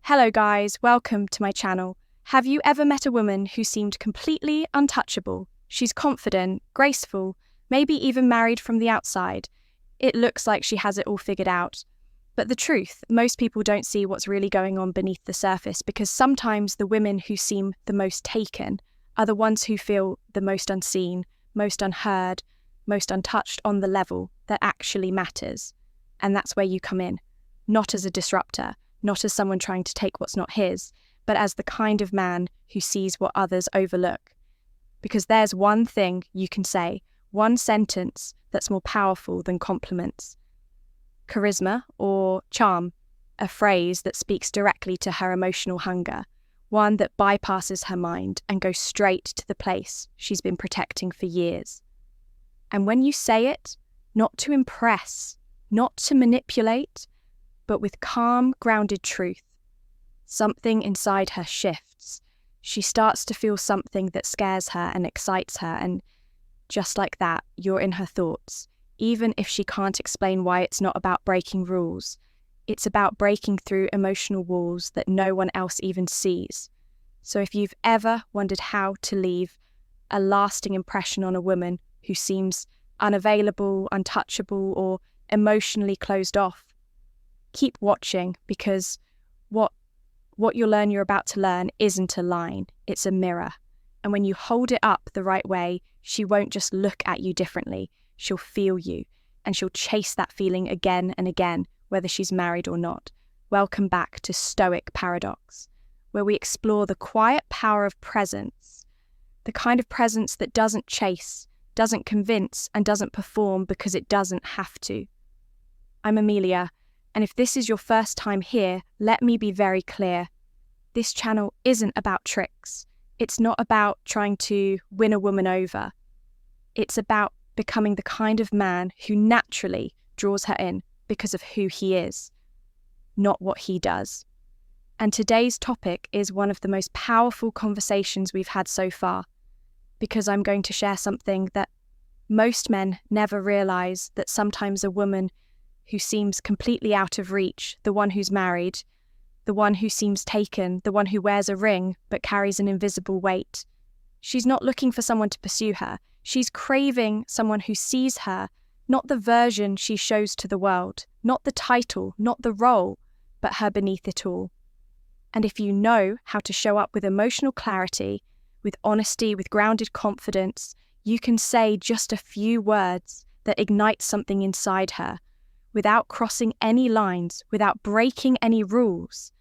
Hello guys, welcome to my channel. Have you ever met a woman who seemed completely untouchable? She's confident, graceful, maybe even married from the outside. It looks like she has it all figured out. But the truth, most people don't see what's really going on beneath the surface, because sometimes the women who seem the most taken are the ones who feel the most unseen, most unheard, most untouched on the level that actually matters. And that's where you come in, not as a disruptor, not as someone trying to take what's not his, but as the kind of man who sees what others overlook. Because there's one thing you can say, one sentence that's more powerful than compliments. Charisma, or charm, a phrase that speaks directly to her emotional hunger, one that bypasses her mind and goes straight to the place she's been protecting for years. And when you say it, not to impress, not to manipulate, but with calm, grounded truth, something inside her shifts. She starts to feel something that scares her and excites her, and just like that, you're in her thoughts. Even if she can't explain why, it's not about breaking rules. It's about breaking through emotional walls that no one else even sees. So if you've ever wondered how to leave a lasting impression on a woman who seems unavailable, untouchable, or emotionally closed off, keep watching, because what you'll learn you're about to learn isn't a line, it's a mirror. And when you hold it up the right way, she won't just look at you differently, she'll feel you, and she'll chase that feeling again and again, whether she's married or not. Welcome back to Stoic Paradox, where we explore the quiet power of presence, the kind of presence that doesn't chase, doesn't convince, and doesn't perform because it doesn't have to. I'm Amelia, and if this is your first time here, let me be very clear. This channel isn't about tricks. It's not about trying to win a woman over. It's about becoming the kind of man who naturally draws her in because of who he is, not what he does. And today's topic is one of the most powerful conversations we've had so far, because I'm going to share something that most men never realize, that sometimes a woman who seems completely out of reach, the one who's married, the one who seems taken, the one who wears a ring but carries an invisible weight. She's not looking for someone to pursue her. She's craving someone who sees her, not the version she shows to the world, not the title, not the role, but her beneath it all. And if you know how to show up with emotional clarity, with honesty, with grounded confidence, you can say just a few words that ignite something inside her, without crossing any lines, without breaking any rules.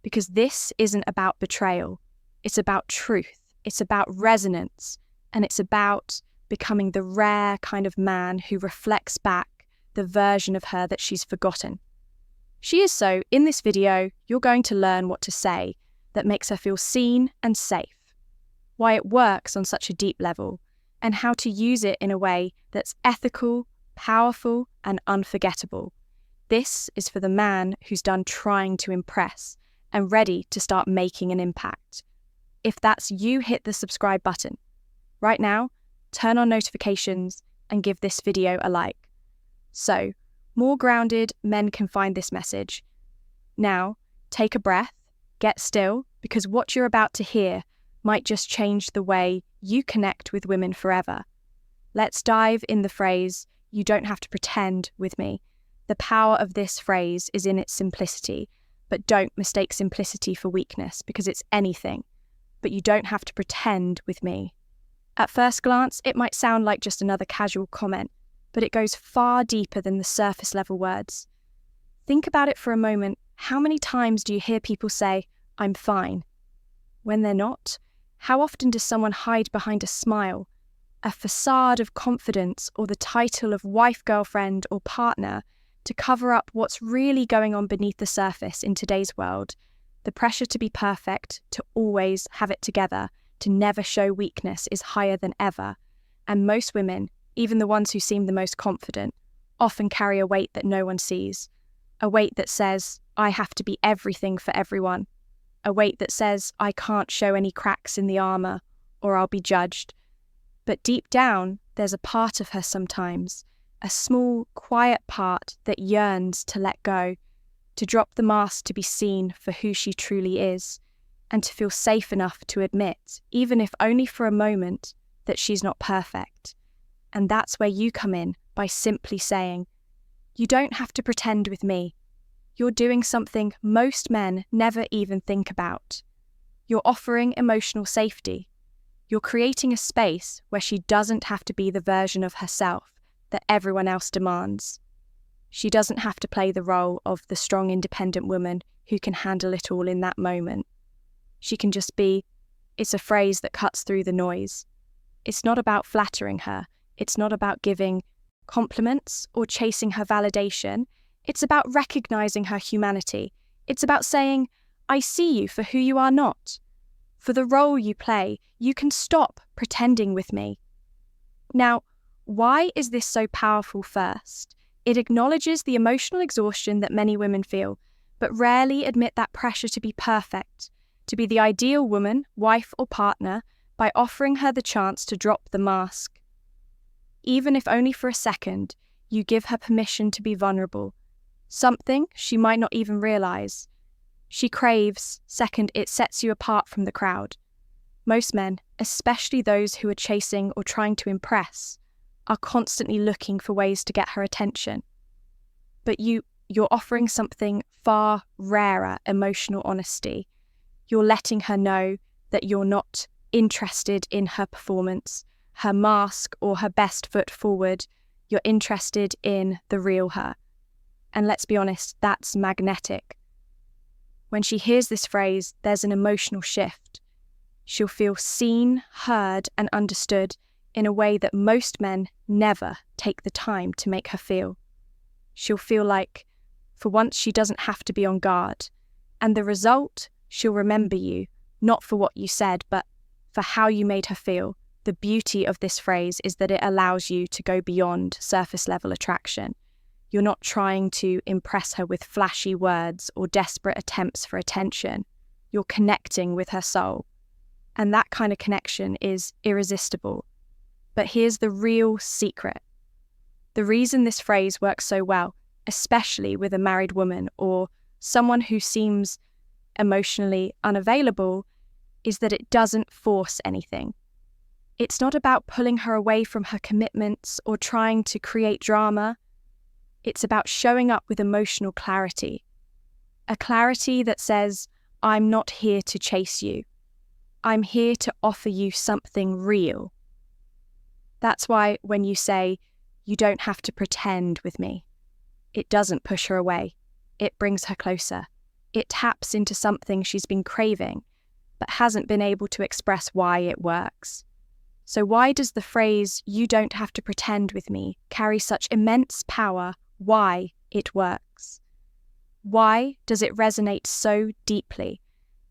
Because this isn't about betrayal. It's about truth. It's about resonance. And it's about becoming the rare kind of man who reflects back the version of her that she's forgotten. She is so. In this video, you're going to learn what to say that makes her feel seen and safe, why it works on such a deep level, and how to use it in a way that's ethical, powerful, and unforgettable. This is for the man who's done trying to impress and ready to start making an impact. If that's you, hit the subscribe button. Right now, turn on notifications and give this video a like. So, more grounded men can find this message. Now, take a breath, get still, because what you're about to hear might just change the way you connect with women forever. Let's dive in the phrase, "You don't have to pretend with me." The power of this phrase is in its simplicity, but don't mistake simplicity for weakness, because it's anything. But you don't have to pretend with me. At first glance, it might sound like just another casual comment, but it goes far deeper than the surface level words. Think about it for a moment. How many times do you hear people say, "I'm fine," when they're not? How often does someone hide behind a smile, a facade of confidence, or the title of wife, girlfriend, or partner to cover up what's really going on beneath the surface in today's world? The pressure to be perfect, to always have it together, to never show weakness is higher than ever. And most women, even the ones who seem the most confident, often carry a weight that no one sees. A weight that says, "I have to be everything for everyone." A weight that says, "I can't show any cracks in the armor, or I'll be judged." But deep down, there's a part of her sometimes, a small, quiet part that yearns to let go, to drop the mask to be seen for who she truly is, and to feel safe enough to admit, even if only for a moment, that she's not perfect. And that's where you come in by simply saying, "You don't have to pretend with me. You're doing something most men never even think about. You're offering emotional safety. You're creating a space where she doesn't have to be the version of herself that everyone else demands. She doesn't have to play the role of the strong, independent woman who can handle it all in that moment. She can just be." It's a phrase that cuts through the noise. It's not about flattering her. It's not about giving compliments or chasing her validation. It's about recognizing her humanity. It's about saying, "I see you for who you are not. For the role you play, you can stop pretending with me." Now, why is this so powerful first? It acknowledges the emotional exhaustion that many women feel, but rarely admit that pressure to be perfect, to be the ideal woman, wife, or partner, by offering her the chance to drop the mask. Even if only for a second, you give her permission to be vulnerable, something she might not even realize. She craves. Second, it sets you apart from the crowd. Most men, especially those who are chasing or trying to impress, are constantly looking for ways to get her attention. But you're offering something far rarer: emotional honesty. You're letting her know that you're not interested in her performance, her mask, or her best foot forward. You're interested in the real her. And let's be honest, that's magnetic. When she hears this phrase, there's an emotional shift. She'll feel seen, heard, and understood in a way that most men never take the time to make her feel. She'll feel like, for once, she doesn't have to be on guard. And the result, she'll remember you, not for what you said, but for how you made her feel. The beauty of this phrase is that it allows you to go beyond surface-level attraction. You're not trying to impress her with flashy words or desperate attempts for attention. You're connecting with her soul. And that kind of connection is irresistible. But here's the real secret. The reason this phrase works so well, especially with a married woman or someone who seems emotionally unavailable, is that it doesn't force anything. It's not about pulling her away from her commitments or trying to create drama. It's about showing up with emotional clarity. A clarity that says, "I'm not here to chase you. I'm here to offer you something real." That's why when you say, "You don't have to pretend with me," it doesn't push her away. It brings her closer. It taps into something she's been craving, but hasn't been able to express why it works. So why does the phrase, "You don't have to pretend with me," carry such immense power? Why it works? Why does it resonate so deeply,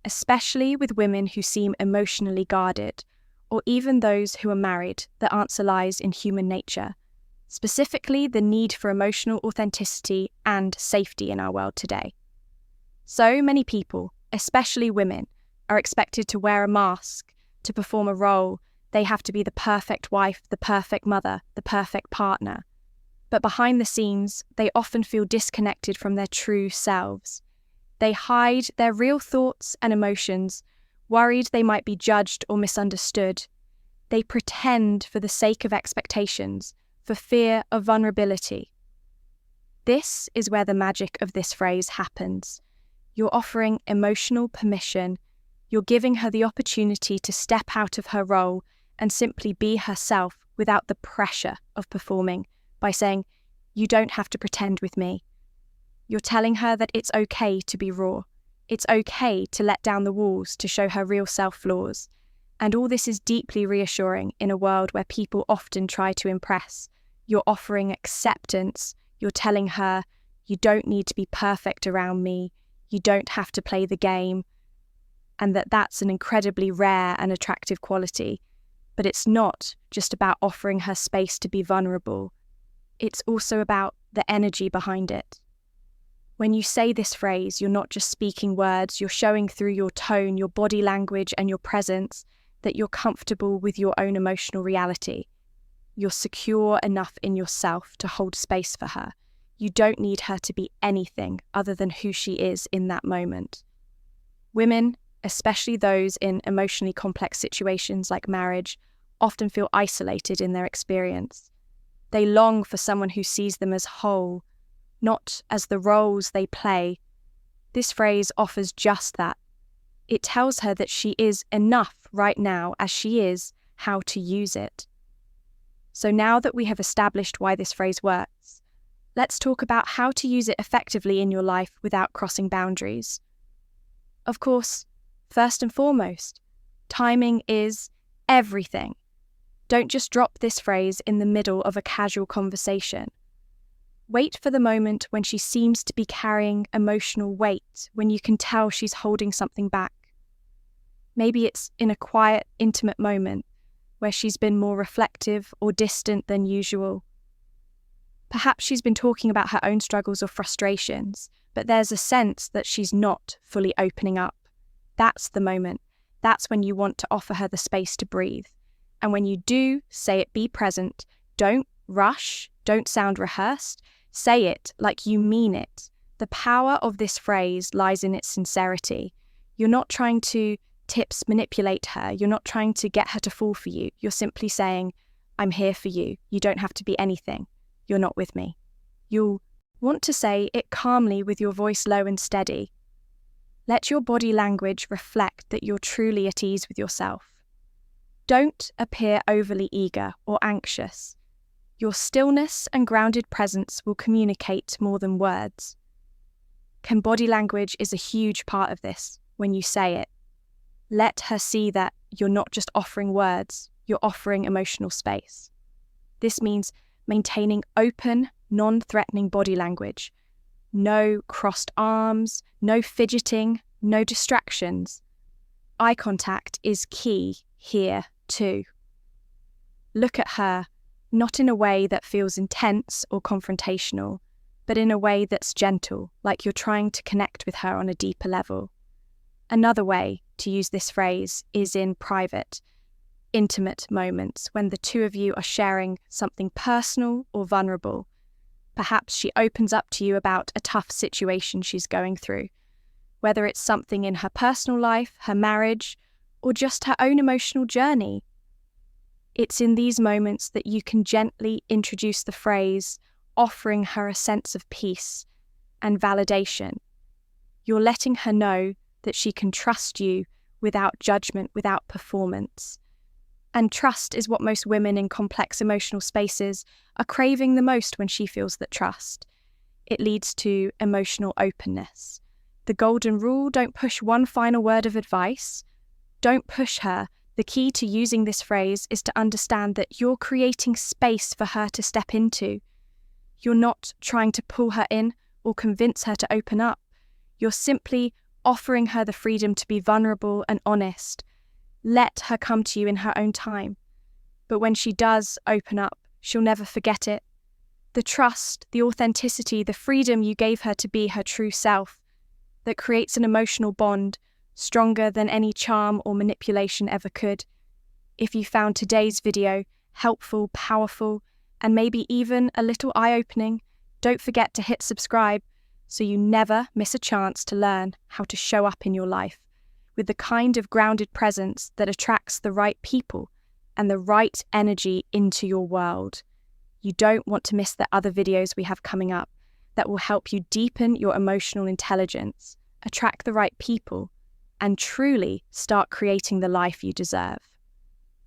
especially with women who seem emotionally guarded, or even those who are married? The answer lies in human nature, specifically the need for emotional authenticity and safety in our world today. So many people, especially women, are expected to wear a mask to perform a role. They have to be the perfect wife, the perfect mother, the perfect partner. But behind the scenes, they often feel disconnected from their true selves. They hide their real thoughts and emotions, worried they might be judged or misunderstood. They pretend for the sake of expectations, for fear of vulnerability. This is where the magic of this phrase happens. You're offering emotional permission. You're giving her the opportunity to step out of her role and simply be herself without the pressure of performing, by saying, "You don't have to pretend with me." You're telling her that it's okay to be raw. It's okay to let down the walls to show her real self flaws. And all this is deeply reassuring in a world where people often try to impress. You're offering acceptance. You're telling her, "You don't need to be perfect around me. You don't have to play the game." And that's an incredibly rare and attractive quality. But it's not just about offering her space to be vulnerable. It's also about the energy behind it. When you say this phrase, you're not just speaking words, you're showing through your tone, your body language, and your presence that you're comfortable with your own emotional reality. You're secure enough in yourself to hold space for her. You don't need her to be anything other than who she is in that moment. Women, especially those in emotionally complex situations like marriage, often feel isolated in their experience. They long for someone who sees them as whole, not as the roles they play. This phrase offers just that. It tells her that she is enough right now as she is, how to use it. So now that we have established why this phrase works, let's talk about how to use it effectively in your life without crossing boundaries. Of course, first and foremost, timing is everything. Don't just drop this phrase in the middle of a casual conversation. Wait for the moment when she seems to be carrying emotional weight, when you can tell she's holding something back. Maybe it's in a quiet, intimate moment where she's been more reflective or distant than usual. Perhaps she's been talking about her own struggles or frustrations, but there's a sense that she's not fully opening up. That's the moment. That's when you want to offer her the space to breathe. And when you do, say it, be present. Don't rush, don't sound rehearsed. Say it like you mean it. The power of this phrase lies in its sincerity. You're not trying to manipulate her. You're not trying to get her to fall for you. You're simply saying, I'm here for you. You don't have to be anything. You're not with me. You'll want to say it calmly with your voice low and steady. Let your body language reflect that you're truly at ease with yourself. Don't appear overly eager or anxious. Your stillness and grounded presence will communicate more than words. Body language is a huge part of this when you say it. Let her see that you're not just offering words, you're offering emotional space. This means maintaining open, non-threatening body language. No crossed arms, no fidgeting, no distractions. Eye contact is key here too. Look at her, not in a way that feels intense or confrontational, but in a way that's gentle, like you're trying to connect with her on a deeper level. Another way to use this phrase is in private, intimate moments when the two of you are sharing something personal or vulnerable. Perhaps she opens up to you about a tough situation she's going through, whether it's something in her personal life, her marriage, or just her own emotional journey. It's in these moments that you can gently introduce the phrase, offering her a sense of peace and validation. You're letting her know that she can trust you without judgment, without performance. And trust is what most women in complex emotional spaces are craving the most when she feels that trust. It leads to emotional openness. The golden rule, don't push one final word of advice. Don't push her. The key to using this phrase is to understand that you're creating space for her to step into. You're not trying to pull her in or convince her to open up. You're simply offering her the freedom to be vulnerable and honest. Let her come to you in her own time. But when she does open up, she'll never forget it. The trust, the authenticity, the freedom you gave her to be her true self, that creates an emotional bond stronger than any charm or manipulation ever could. If you found today's video helpful, powerful, and maybe even a little eye-opening, don't forget to hit subscribe so you never miss a chance to learn how to show up in your life with the kind of grounded presence that attracts the right people and the right energy into your world. You don't want to miss the other videos we have coming up that will help you deepen your emotional intelligence, attract the right people, and truly start creating the life you deserve.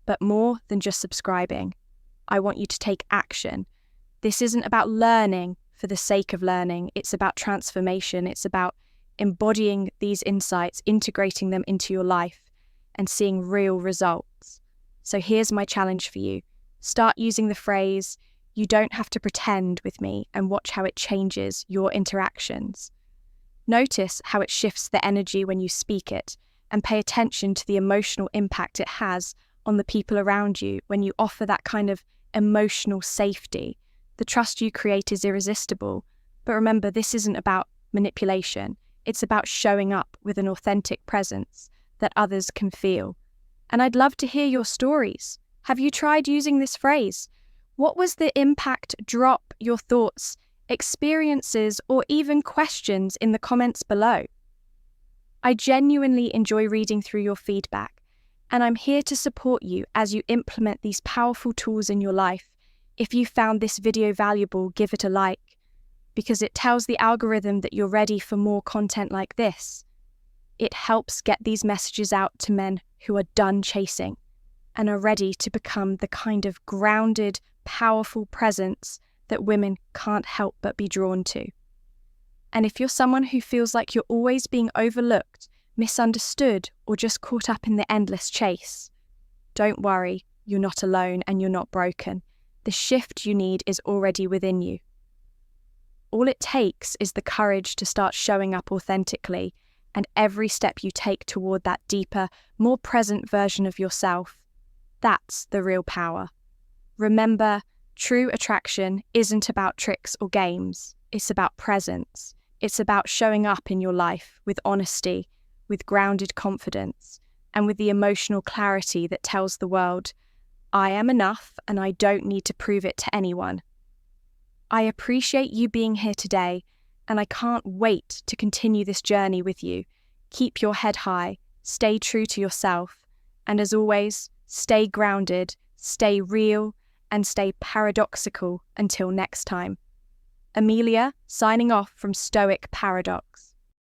But more than just subscribing, I want you to take action. This isn't about learning for the sake of learning. It's about transformation. It's about embodying these insights, integrating them into your life, and seeing real results. So here's my challenge for you. Start using the phrase, "You don't have to pretend" with me, and watch how it changes your interactions. Notice how it shifts the energy when you speak it, and pay attention to the emotional impact it has on the people around you when you offer that kind of emotional safety. The trust you create is irresistible. But remember, this isn't about manipulation. It's about showing up with an authentic presence that others can feel. And I'd love to hear your stories. Have you tried using this phrase? What was the impact? Drop your thoughts experiences, or even questions in the comments below. I genuinely enjoy reading through your feedback, and I'm here to support you as you implement these powerful tools in your life. If you found this video valuable, give it a like, because it tells the algorithm that you're ready for more content like this. It helps get these messages out to men who are done chasing and are ready to become the kind of grounded, powerful presence that women can't help but be drawn to. And if you're someone who feels like you're always being overlooked, misunderstood, or just caught up in the endless chase, don't worry, you're not alone and you're not broken. The shift you need is already within you. All it takes is the courage to start showing up authentically, and every step you take toward that deeper, more present version of yourself, that's the real power. Remember, true attraction isn't about tricks or games. It's about presence. It's about showing up in your life with honesty, with grounded confidence, and with the emotional clarity that tells the world, I am enough and I don't need to prove it to anyone. I appreciate you being here today, and I can't wait to continue this journey with you. Keep your head high, stay true to yourself, and as always, stay grounded, stay real, and stay paradoxical until next time. Amelia, signing off from Stoic Paradox.